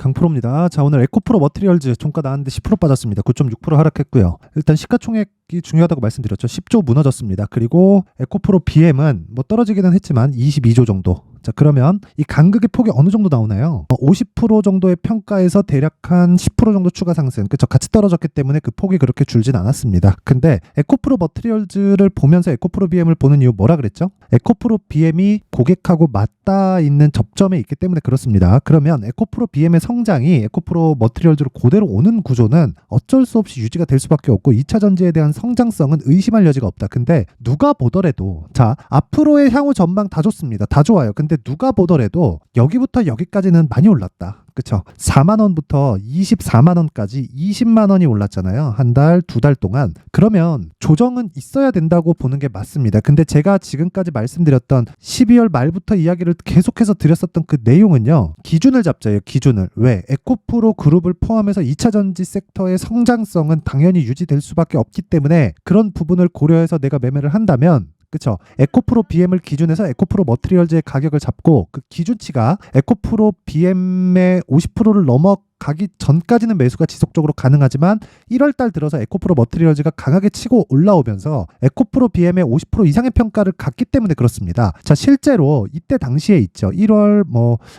강프로입니다. 자, 오늘 에코프로 머티리얼즈 종가 나왔는데 10% 빠졌습니다. 9.6% 하락했고요. 일단 시가총액이 중요하다고 말씀드렸죠. 10조 무너졌습니다. 그리고 에코프로 BM은 뭐 떨어지기는 했지만 22조 정도. 자, 그러면 이 간극의 폭이 어느 정도 나오나요? 50% 정도의 평가에서 대략 한 10% 정도 추가 상승. 그쵸? 같이 떨어졌기 때문에 그 폭이 그렇게 줄진 않았습니다. 근데 에코프로 머티리얼즈를 보면서 에코프로 BM을 보는 이유 뭐라 그랬죠? 에코프로 BM이 고객하고 맞닿아 있는 접점에 있기 때문에 그렇습니다. 그러면 에코프로 BM의 성장이 에코프로 머티리얼즈로 그대로 오는 구조는 어쩔 수 없이 유지가 될 수밖에 없고 2차 전지에 대한 성장성은 의심할 여지가 없다. 근데 누가 보더라도 자, 앞으로의 향후 전망 다 좋습니다. 다 좋아요. 근데 누가 보더라도 여기부터 여기까지는 많이 올랐다. 그쵸? 4만원부터 24만원까지 20만원이 올랐잖아요. 한 달, 두 달 동안. 그러면 조정은 있어야 된다고 보는 게 맞습니다. 근데 제가 지금까지 말씀드렸던 12월 말부터 이야기를 계속해서 드렸었던 그 내용은요. 기준을 잡자요. 기준을. 왜? 에코프로 그룹을 포함해서 2차 전지 섹터의 성장성은 당연히 유지될 수밖에 없기 때문에 그런 부분을 고려해서 내가 매매를 한다면 그쵸? 에코프로 BM을 기준해서 에코프로 머티리얼즈의 가격을 잡고 그 기준치가 에코프로 BM의 50%를 넘어가기 전까지는 매수가 지속적으로 가능하지만 1월달 들어서 에코프로 머티리얼즈가 강하게 치고 올라오면서 에코프로 BM의 50% 이상의 평가를 갖기 때문에 그렇습니다. 자, 실제로 이때 당시에 있죠. 1월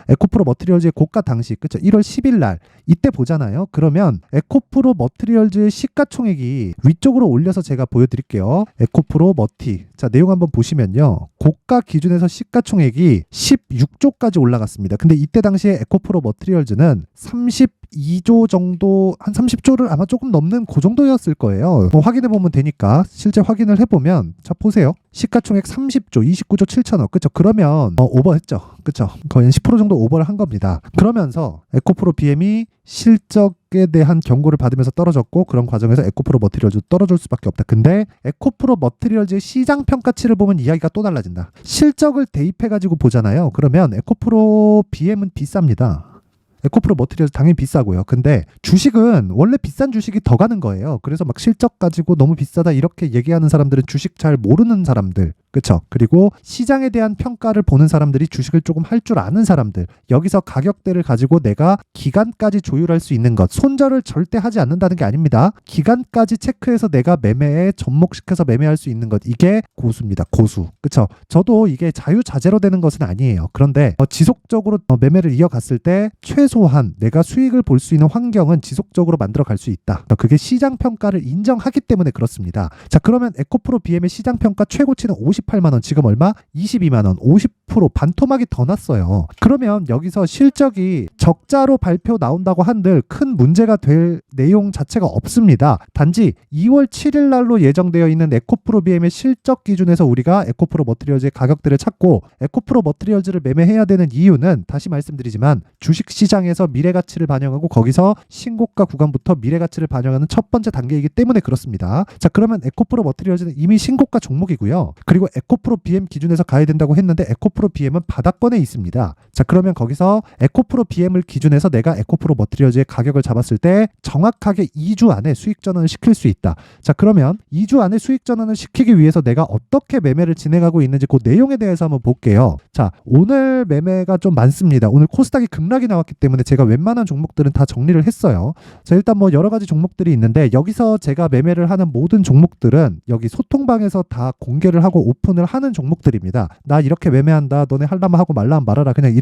에코프로 머티리얼즈의 고가 당시 그쵸? 1월 10일 날 이때 보잖아요. 그러면 에코프로 머티리얼즈의 시가총액이 위쪽으로 올려서 제가 보여드릴게요. 에코프로 머티. 자, 내용 한번 보시면요. 고가 기준에서 시가총액이 16조까지 올라갔습니다. 근데 이때 당시에 에코프로 머티리얼즈는 32조 정도, 한 30조를 아마 조금 넘는 그 정도였을 거예요. 확인해 보면 되니까 실제 확인을 해보면 자, 보세요. 시가총액 30조, 29조 7천억. 그쵸? 그러면 오버했죠. 그쵸? 거의 10% 정도 오버를 한 겁니다. 그러면서 에코프로 BM이 실적에 대한 경고를 받으면서 떨어졌고 그런 과정에서 에코프로 머티리얼즈 떨어질 수밖에 없다. 근데 에코프로 머티리얼즈의 시장 평가치를 보면 이야기가 또 달라진다. 실적을 대입해가지고 보잖아요. 그러면 에코프로 BM은 비쌉니다. 에코프로 머티리얼즈 당연히 비싸고요. 근데 주식은 원래 비싼 주식이 더 가는 거예요. 그래서 막 실적 가지고 너무 비싸다 이렇게 얘기하는 사람들은 주식 잘 모르는 사람들. 그쵸? 그리고 시장에 대한 평가를 보는 사람들이 주식을 조금 할 줄 아는 사람들. 여기서 가격대를 가지고 내가 기간까지 조율할 수 있는 것. 손절을 절대 하지 않는다는 게 아닙니다. 기간까지 체크해서 내가 매매에 접목시켜서 매매할 수 있는 것. 이게 고수입니다. 고수. 그쵸? 저도 이게 자유자재로 되는 것은 아니에요. 그런데 지속적으로 매매를 이어갔을 때 최소한 내가 수익을 볼 수 있는 환경은 지속적으로 만들어 갈 수 있다. 그게 시장 평가를 인정하기 때문에 그렇습니다. 자, 그러면 에코프로 BM의 시장 평가 최고치는 58만원, 지금 얼마? 22만원, 50% 반토막이 더 났어요. 그러면 여기서 실적이 적자로 발표 나온다고 한들 큰 문제가 될 내용 자체가 없습니다. 단지 2월 7일 날로 예정되어 있는 에코프로 BM의 실적 기준에서 우리가 에코프로 머티리얼즈의 가격들을 찾고 에코프로 머티리얼즈를 매매해야 되는 이유는 다시 말씀드리지만 주식 시장에서 미래가치를 반영하고 거기서 신고가 구간부터 미래가치를 반영하는 첫 번째 단계이기 때문에 그렇습니다. 자, 그러면 에코프로 머티리얼즈는 이미 신고가 종목이고요. 그리고 에코프로 BM 기준에서 가야 된다고 했는데 에코프로 BM은 바닥권에 있습니다. 자, 그러면 거기서 에코프로 BM을 기준해서 내가 에코프로 머티리얼즈의 가격을 잡았을 때 정확하게 2주 안에 수익 전환을 시킬 수 있다. 자, 그러면 2주 안에 수익 전환을 시키기 위해서 내가 어떻게 매매를 진행하고 있는지 그 내용에 대해서 한번 볼게요. 자, 오늘 매매가 좀 많습니다. 오늘 코스닥이 급락이 나왔기 때문에 제가 웬만한 종목들은 다 정리를 했어요. 자, 일단 뭐 여러 가지 종목들이 있는데 여기서 제가 매매를 하는 모든 종목들은 여기 소통방에서 다 공개를 하고 오픈을 하는 종목들입니다. 나 이렇게 매매한다. 너네 할라면 하고 말라면 말아라. 그냥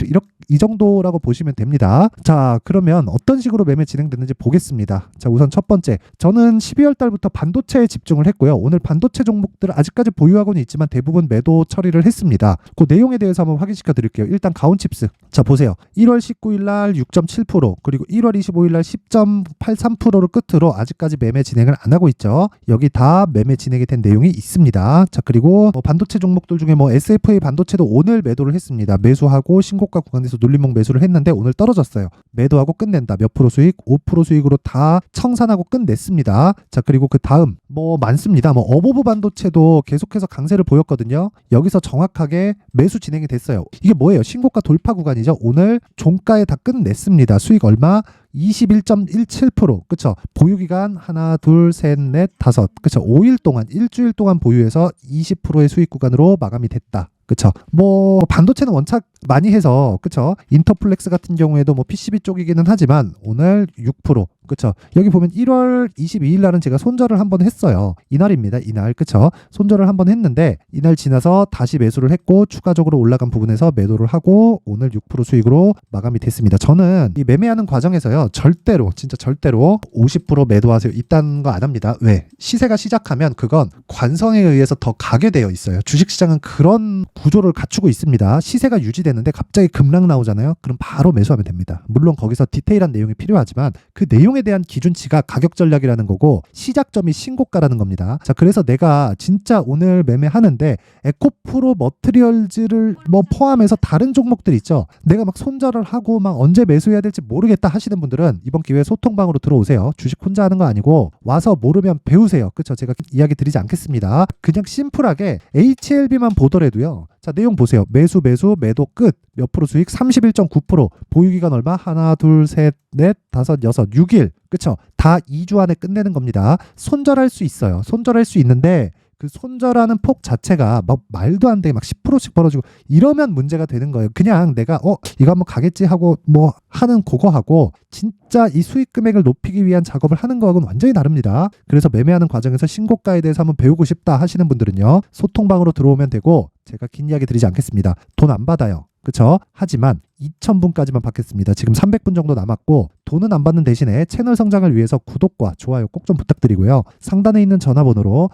이 정도라고 보시면 됩니다. 자, 그러면 어떤 식으로 매매 진행됐는지 보겠습니다. 자, 우선 첫 번째. 저는 12월 달부터 반도체에 집중을 했고요. 오늘 반도체 종목들을 아직까지 보유하고는 있지만 대부분 매도 처리를 했습니다. 그 내용에 대해서 한번 확인시켜 드릴게요. 일단 가온칩스. 자, 보세요. 1월 19일 날 6.7% 그리고 1월 25일 날 10.83%를 끝으로 아직까지 매매 진행을 안 하고 있죠. 여기 다 매매 진행이 된 내용이 있습니다. 자, 그리고 반도체 종목들 중에 SFA 반도체도 오늘 매도를 했습니다. 매수하고 신고가 구간에서 눌림목 매수를 했는데 오늘 떨어졌어요. 매도하고 끝낸다. 몇 프로 수익? 5% 수익으로 다 청산하고 끝냈습니다. 자, 그리고 그 다음 많습니다. 어보브 반도체도 계속해서 강세를 보였거든요. 여기서 정확하게 매수 진행이 됐어요. 이게 뭐예요? 신고가 돌파 구간이죠. 오늘 종가에 다 끝냈습니다. 수익 얼마? 21.17%. 그쵸? 보유기간 하나, 둘, 셋, 넷, 다섯. 그쵸? 5일 동안, 일주일 동안 보유해서 20%의 수익 구간으로 마감이 됐다. 그쵸? 뭐 반도체는 원착 많이 해서 그쵸? 인터플렉스 같은 경우에도 뭐 PCB 쪽이기는 하지만 오늘 6%, 그쵸? 여기 보면 1월 22일 날은 제가 손절을 한번 했어요. 이날입니다. 이날, 그쵸? 손절을 한번 했는데 이날 지나서 다시 매수를 했고 추가적으로 올라간 부분에서 매도를 하고 오늘 6% 수익으로 마감이 됐습니다. 저는 이 매매하는 과정에서요, 절대로 진짜 절대로 50% 매도하세요 이딴 거 안 합니다. 왜? 시세가 시작하면 그건 관성에 의해서 더 가게 되어 있어요. 주식시장은 그런 구조를 갖추고 있습니다. 시세가 유지되는데 갑자기 급락 나오잖아요. 그럼 바로 매수하면 됩니다. 물론 거기서 디테일한 내용이 필요하지만 그 내용에 대한 기준치가 가격 전략이라는 거고 시작점이 신고가라는 겁니다. 자, 그래서 내가 진짜 오늘 매매하는데 에코프로 머트리얼즈를 뭐 포함해서 다른 종목들 있죠. 내가 막 손절을 하고 막 언제 매수해야 될지 모르겠다 하시는 분들은 이번 기회에 소통방으로 들어오세요. 주식 혼자 하는 거 아니고 와서 모르면 배우세요. 그쵸? 제가 이야기 드리지 않겠습니다. 그냥 심플하게 HLB만 보더라도요. 자, 내용 보세요. 매수, 매도 끝. 몇 프로 수익? 31.9%. 보유기간 얼마? 하나, 둘, 셋, 넷, 다섯, 여섯, 6일. 그쵸? 다 2주 안에 끝내는 겁니다. 손절할 수 있어요. 손절할 수 있는데 그 손절하는 폭 자체가 막 말도 안 되게 막 10%씩 벌어지고 이러면 문제가 되는 거예요. 그냥 내가 이거 한번 가겠지 하고 뭐 하는 그거하고 진짜 이 수익 금액을 높이기 위한 작업을 하는 거하고는 완전히 다릅니다. 그래서 매매하는 과정에서 신고가에 대해서 한번 배우고 싶다 하시는 분들은요. 소통방으로 들어오면 되고 제가 긴 이야기 드리지 않겠습니다. 돈 안 받아요. 그쵸? 하지만 2,000분까지만 받겠습니다. 지금 300분 정도 남았고 돈은 안 받는 대신에 채널 성장을 위해서 구독과 좋아요 꼭 좀 부탁드리고요. 상단에 있는 전화번호로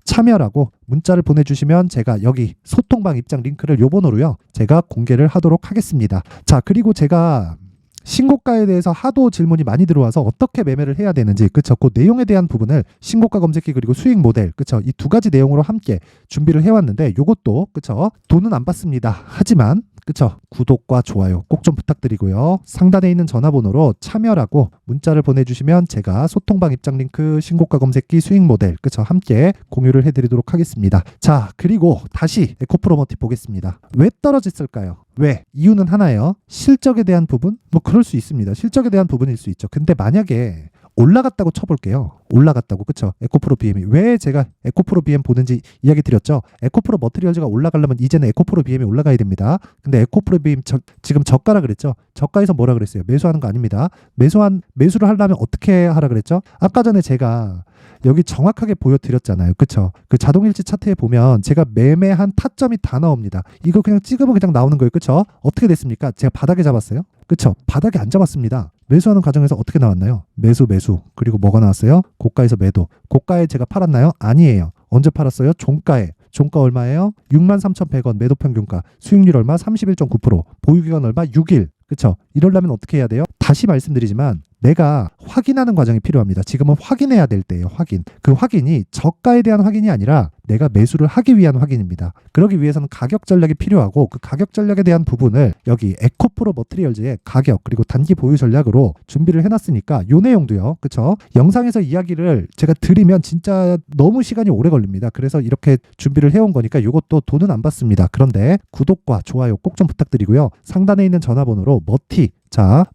참여라고 문자를 보내주시면 제가 여기 소통방 입장 링크를 요 번호로요. 제가 공개를 하도록 하겠습니다. 자, 그리고 제가 신고가에 대해서 하도 질문이 많이 들어와서 어떻게 매매를 해야 되는지, 그쵸? 그 내용에 대한 부분을 신고가 검색기 그리고 수익 모델, 그쵸? 이 두 가지 내용으로 함께 준비를 해왔는데 요것도, 그쵸? 돈은 안 받습니다. 하지만 그쵸? 구독과 좋아요 꼭 좀 부탁드리고요. 상단에 있는 전화번호로 참여라고 문자를 보내주시면 제가 소통방 입장 링크, 신고가 검색기, 수익 모델, 그쵸? 함께 공유를 해드리도록 하겠습니다. 자, 그리고 다시 에코프로머티 보겠습니다. 왜 떨어졌을까요? 왜? 이유는 하나예요. 실적에 대한 부분? 뭐 그럴 수 있습니다. 실적에 대한 부분일 수 있죠. 근데 만약에 올라갔다고 쳐볼게요. 올라갔다고, 그쵸? 에코프로 BM이 왜 제가 에코프로 BM 보는지 이야기 드렸죠. 에코프로 머트리얼즈가 올라가려면 이제는 에코프로 BM이 올라가야 됩니다. 근데 에코프로 BM 지금 저가라 그랬죠. 저가에서 뭐라 그랬어요? 매수하는 거 아닙니다. 매수를 하려면 어떻게 하라 그랬죠? 아까 전에 제가 여기 정확하게 보여드렸잖아요. 그쵸? 그 자동일지 차트에 보면 제가 매매한 타점이 다 나옵니다. 이거 그냥 찍으면 그냥 나오는 거예요. 그쵸? 어떻게 됐습니까? 제가 바닥에 잡았어요? 그쵸? 바닥에 안 잡았습니다. 매수하는 과정에서 어떻게 나왔나요? 매수. 그리고 뭐가 나왔어요? 고가에서 매도. 고가에 제가 팔았나요? 아니에요. 언제 팔았어요? 종가에. 종가 얼마예요? 63,100원 매도 평균가. 수익률 얼마? 31.9%. 보유기간 얼마? 6일. 그쵸? 이러려면 어떻게 해야 돼요? 다시 말씀드리지만 내가 확인하는 과정이 필요합니다. 지금은 확인해야 될 때예요. 확인. 그 확인이 저가에 대한 확인이 아니라 내가 매수를 하기 위한 확인입니다. 그러기 위해서는 가격 전략이 필요하고 그 가격 전략에 대한 부분을 여기 에코프로 머트리얼즈의 가격 그리고 단기 보유 전략으로 준비를 해놨으니까 요 내용도요. 그쵸? 영상에서 이야기를 제가 드리면 진짜 너무 시간이 오래 걸립니다. 그래서 이렇게 준비를 해온 거니까 요것도 돈은 안 받습니다. 그런데 구독과 좋아요 꼭 좀 부탁드리고요. 상단에 있는 전화번호로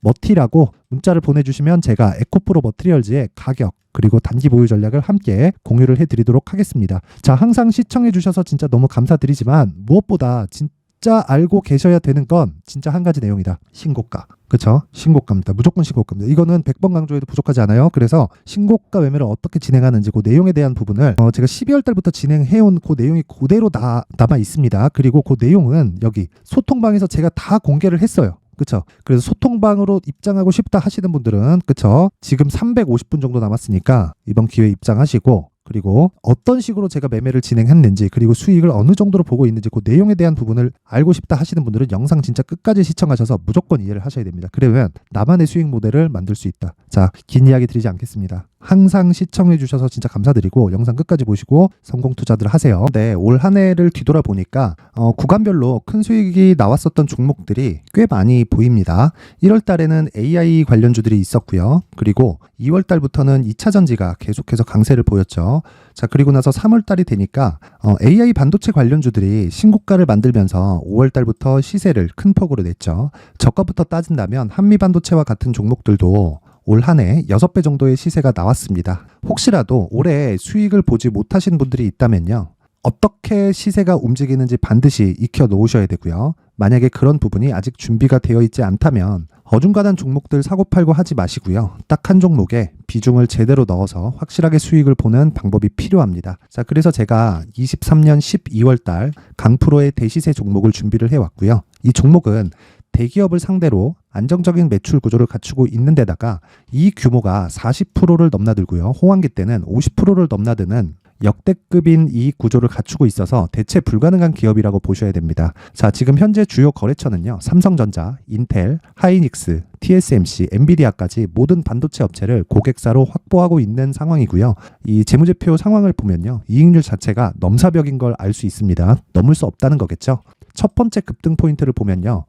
머티라고 문자를 보내주시면 제가 에코프로 머트리얼즈의 가격 그리고 단기 보유 전략을 함께 공유를 해드리도록 하겠습니다. 자, 항상 시청해주셔서 진짜 너무 감사드리지만 무엇보다 진짜 알고 계셔야 되는 건 진짜 한 가지 내용이다. 신고가. 그쵸? 신고가입니다. 무조건 신고가입니다. 이거는 100번 강조해도 부족하지 않아요. 그래서 신고가 매매를 어떻게 진행하는지 그 내용에 대한 부분을 제가 12월 달부터 진행해온 그 내용이 그대로 남아 있습니다. 그리고 그 내용은 여기 소통방에서 제가 다 공개를 했어요. 그쵸? 그래서 소통방으로 입장하고 싶다 하시는 분들은 그쵸? 지금 350분 정도 남았으니까 이번 기회에 입장하시고 그리고 어떤 식으로 제가 매매를 진행했는지 그리고 수익을 어느 정도로 보고 있는지 그 내용에 대한 부분을 알고 싶다 하시는 분들은 영상 진짜 끝까지 시청하셔서 무조건 이해를 하셔야 됩니다. 그러면 나만의 수익 모델을 만들 수 있다. 자, 긴 이야기 드리지 않겠습니다. 항상 시청해 주셔서 진짜 감사드리고 영상 끝까지 보시고 성공 투자들 하세요. 네, 올 한 해를 뒤돌아보니까 구간별로 큰 수익이 나왔었던 종목들이 꽤 많이 보입니다. 1월 달에는 AI 관련주들이 있었고요. 그리고 2월 달부터는 2차 전지가 계속해서 강세를 보였죠. 자, 그리고 나서 3월 달이 되니까 AI 반도체 관련주들이 신고가를 만들면서 5월 달부터 시세를 큰 폭으로 냈죠. 저가부터 따진다면 한미 반도체와 같은 종목들도 올 한 해 6배 정도의 시세가 나왔습니다. 혹시라도 올해 수익을 보지 못하신 분들이 있다면요. 어떻게 시세가 움직이는지 반드시 익혀 놓으셔야 되고요. 만약에 그런 부분이 아직 준비가 되어 있지 않다면 어중간한 종목들 사고팔고 하지 마시고요. 딱 한 종목에 비중을 제대로 넣어서 확실하게 수익을 보는 방법이 필요합니다. 자, 그래서 제가 23년 12월 달 강프로의 대시세 종목을 준비를 해왔고요. 이 종목은 대기업을 상대로 안정적인 매출 구조를 갖추고 있는 데다가 이 규모가 40%를 넘나들고요. 호황기 때는 50%를 넘나드는 역대급인 이익 구조를 갖추고 있어서 대체 불가능한 기업이라고 보셔야 됩니다. 자, 지금 현재 주요 거래처는요. 삼성전자, 인텔, 하이닉스, TSMC, 엔비디아까지 모든 반도체 업체를 고객사로 확보하고 있는 상황이고요. 이 재무제표 상황을 보면요. 이익률 자체가 넘사벽인 걸 알 수 있습니다. 넘을 수 없다는 거겠죠. 첫 번째 급등 포인트를 보면요.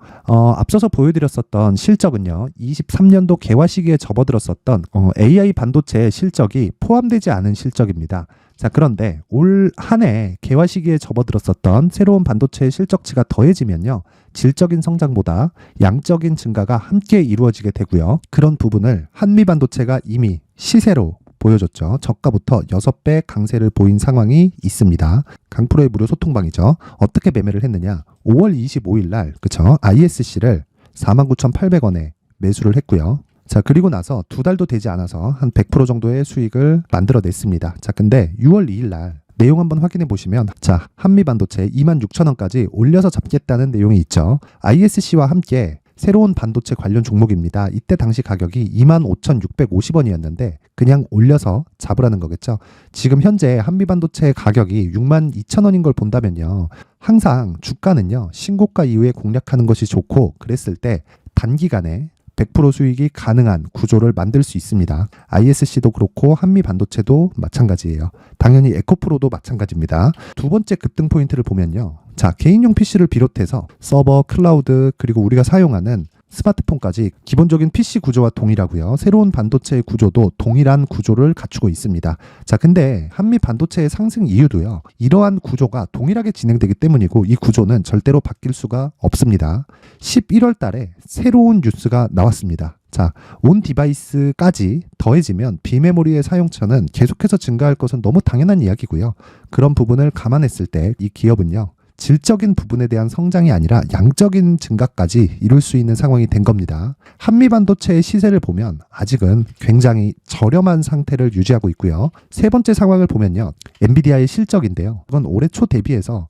앞서서 보여드렸었던 실적은요. 23년도 개화 시기에 접어들었었던 AI 반도체의 실적이 포함되지 않은 실적입니다. 자, 그런데 올 한 해 개화 시기에 접어들었었던 새로운 반도체의 실적치가 더해지면요. 질적인 성장보다 양적인 증가가 함께 이루어지게 되고요. 그런 부분을 한미반도체가 이미 시세로 보여줬죠. 저가부터 6배 강세를 보인 상황이 있습니다. 강프로의 무료 소통방이죠. 어떻게 매매를 했느냐. 5월 25일 날 그쵸? ISC를 49,800원에 매수를 했고요. 자, 그리고 나서 2달도 되지 않아서 한 100% 정도의 수익을 만들어냈습니다. 자, 근데 6월 2일 날 내용 한번 확인해 보시면 자, 한미반도체 26,000원까지 올려서 잡겠다는 내용이 있죠. ISC와 함께 새로운 반도체 관련 종목입니다. 이때 당시 가격이 25,650원이었는데 그냥 올려서 잡으라는 거겠죠. 지금 현재 한미반도체 가격이 62,000원인 걸 본다면요. 항상 주가는요. 신고가 이후에 공략하는 것이 좋고 그랬을 때 단기간에 100% 수익이 가능한 구조를 만들 수 있습니다. ISC도 그렇고 한미반도체도 마찬가지예요. 당연히 에코프로도 마찬가지입니다. 두 번째 급등 포인트를 보면요. 자, 개인용 PC를 비롯해서 서버, 클라우드, 그리고 우리가 사용하는 스마트폰까지 기본적인 PC 구조와 동일하고요. 새로운 반도체의 구조도 동일한 구조를 갖추고 있습니다. 자, 근데 한미 반도체의 상승 이유도요. 이러한 구조가 동일하게 진행되기 때문이고 이 구조는 절대로 바뀔 수가 없습니다. 11월 달에 새로운 뉴스가 나왔습니다. 자, 온 디바이스까지 더해지면 비메모리의 사용처는 계속해서 증가할 것은 너무 당연한 이야기고요. 그런 부분을 감안했을 때 이 기업은요. 질적인 부분에 대한 성장이 아니라 양적인 증가까지 이룰 수 있는 상황이 된 겁니다. 한미반도체의 시세를 보면 아직은 굉장히 저렴한 상태를 유지하고 있고요. 세 번째 상황을 보면요. 엔비디아의 실적인데요. 그건 올해 초 대비해서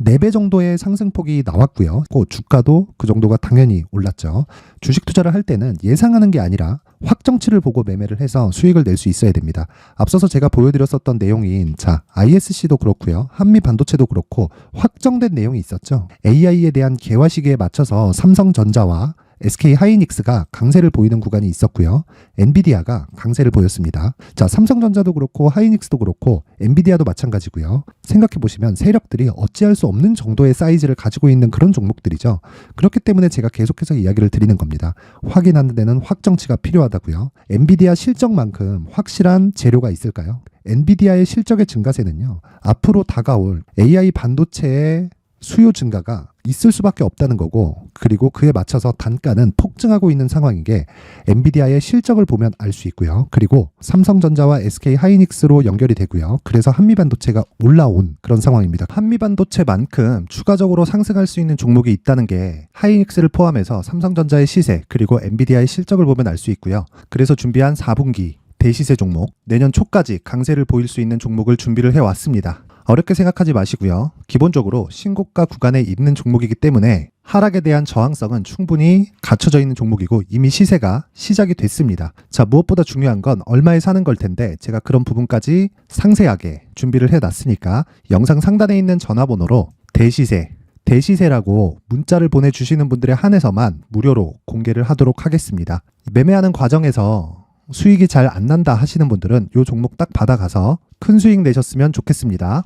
4배 정도의 상승폭이 나왔고요. 주가도 그 정도가 당연히 올랐죠. 주식 투자를 할 때는 예상하는 게 아니라 확정치를 보고 매매를 해서 수익을 낼 수 있어야 됩니다. 앞서서 제가 보여드렸었던 내용인 자, ISC도 그렇고요. 한미 반도체도 그렇고 확정된 내용이 있었죠. AI에 대한 개화 시기에 맞춰서 삼성전자와 SK 하이닉스가 강세를 보이는 구간이 있었고요. 엔비디아가 강세를 보였습니다. 자, 삼성전자도 그렇고 하이닉스도 그렇고 엔비디아도 마찬가지고요. 생각해 보시면 세력들이 어찌할 수 없는 정도의 사이즈를 가지고 있는 그런 종목들이죠. 그렇기 때문에 제가 계속해서 이야기를 드리는 겁니다. 확인하는 데는 확정치가 필요하다고요. 엔비디아 실적만큼 확실한 재료가 있을까요? 엔비디아의 실적의 증가세는요. 앞으로 다가올 AI 반도체의 수요 증가가 있을 수밖에 없다는 거고 그리고 그에 맞춰서 단가는 폭증하고 있는 상황인 게 엔비디아의 실적을 보면 알 수 있고요. 그리고 삼성전자와 SK 하이닉스로 연결이 되고요. 그래서 한미반도체가 올라온 그런 상황입니다. 한미반도체만큼 추가적으로 상승할 수 있는 종목이 있다는 게 하이닉스를 포함해서 삼성전자의 시세 그리고 엔비디아의 실적을 보면 알 수 있고요. 그래서 준비한 4분기 대시세 종목 내년 초까지 강세를 보일 수 있는 종목을 준비를 해왔습니다. 어렵게 생각하지 마시고요. 기본적으로 신고가 구간에 있는 종목이기 때문에 하락에 대한 저항성은 충분히 갖춰져 있는 종목이고 이미 시세가 시작이 됐습니다. 자, 무엇보다 중요한 건 얼마에 사는 걸 텐데 제가 그런 부분까지 상세하게 준비를 해놨으니까 영상 상단에 있는 전화번호로 대시세라고 문자를 보내주시는 분들에 한해서만 무료로 공개를 하도록 하겠습니다. 매매하는 과정에서 수익이 잘 안 난다 하시는 분들은 이 종목 딱 받아가서 큰 수익 내셨으면 좋겠습니다.